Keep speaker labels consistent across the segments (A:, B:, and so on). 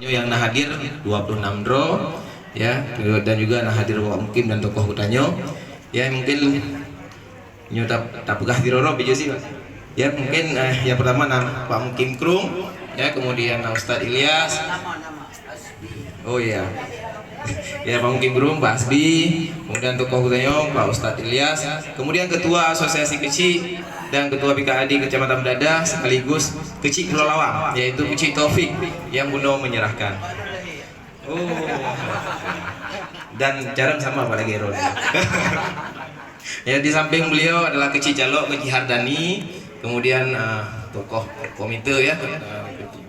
A: yang nah hadir 26 draw ya, dan juga nah hadir Pak Mukim dan tokoh hutannya ya. Mungkin nyo tak pegah diroro bejo sih Pak. Ya mungkin yang pertama nah Pak Mukim Krung ya, kemudian nah Ustadz Ilyas. Oh iya. Ya Pak Mukim Krung, Pak Asbi, kemudian tokoh hutannya Pak Ustadz Ilyas, kemudian ketua asosiasi kecil dan ketua BKAD Kecamatan Dada sekaligus kecil Pulau Lawang yaitu kecil Taufik yang Buno menyerahkan. Oh. Dan jarang sama Pak lagi Ron. Ya di samping beliau adalah kecil Jalok, kecil Hardani, kemudian tokoh komite ya,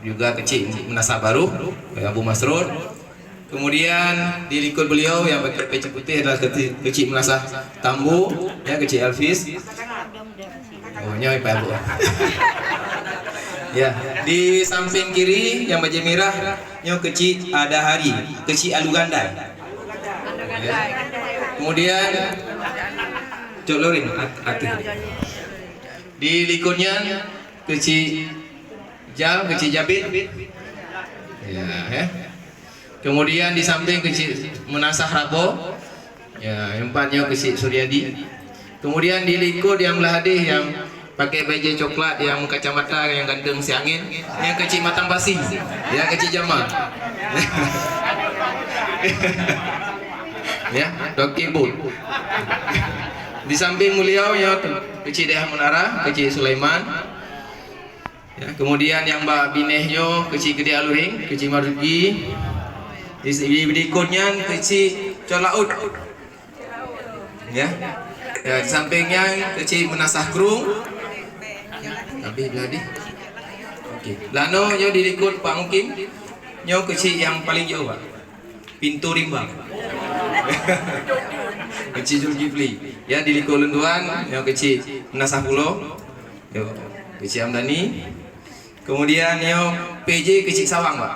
A: juga kecil Menasah Baru Abu Masrur. Kemudian di lingkup beliau yang pakai peci putih adalah kecil Menasah Tambu ya, kecil Elvis. Oh nyoy Pak Bu. Ya, di samping kiri yang baju merah nyo kecil ada hari, kecil Alugandai. Ya. Kemudian Cok Lorin hati. Di likunnya kecil Jal, kecil Jabit. Ya. Kemudian di samping kecil Menasah Rabo. Ya, yang empatnya kecil Suryadi. Kemudian di likud yang belah hadih yang pakai baju coklat yang kacamata yang ganteng si angin, yang kecil Matang Basi ya, kecil Jamal. Ya, Doki Bul. Di samping beliau ya kecil Deha Munara, kecil Sulaiman. Ya, kemudian yang Mbak Binehyo kecil Gede Aluring, kecil Marzuki. Di berikutnya kecil Colaud. Ya. Ya, di sampingnya kecil Menasah Krung. Tapi beladi. Okey. Lano nyo dirikut Pak Mukim. Nyo kecil yang paling jauh Pak. Pintu Rimbang. Kecil Zulkifli. Ya di Liko Lenduan nyo kecil Menasah Pulau. Yo kecil Amdani. Kemudian nyo PJ kecil Sawang Pak.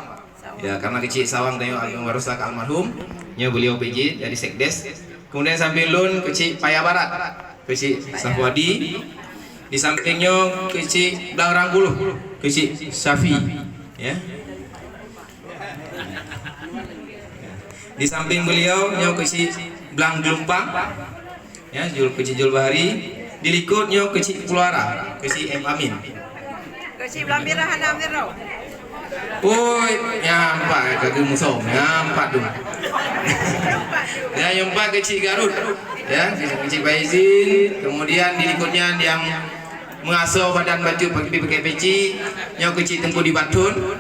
A: Ya karena kecil Sawang tanya warusak almarhum. Nyo beliau PJ dari Sekdes. Kemudian samping lun kecil Paya Barat, kecil Sahwadi. Di sampingnya kecil Belang Rangguluh, kecil Syafi. Ya. Di samping beliau nyo kecil Belang Gelumpang. Ya, kecil Jul Bahari. Di likutnya kecil Pulara, kecil M Amin.
B: Kecil Belang Birah Hana Mirau.
A: Woi, nyampak kaki musuh, nyampak dulu. Ya, yang empat kecil Garut, ya, kecil Baizin. Kemudian di likutnya yang mengasuh badan baju pakai peci, yang kecil Tengku di Batun.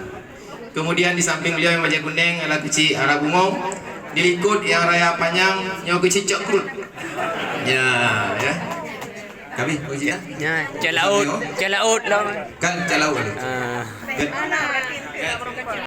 A: Kemudian di samping beliau yang wajah kuning adalah kecil Arab Bungo. Di likut yang Raya Panjang, yang kecil Cok Krut. Ya. Kami, kecil ya.
C: Calaut lah.
A: Kan calaut.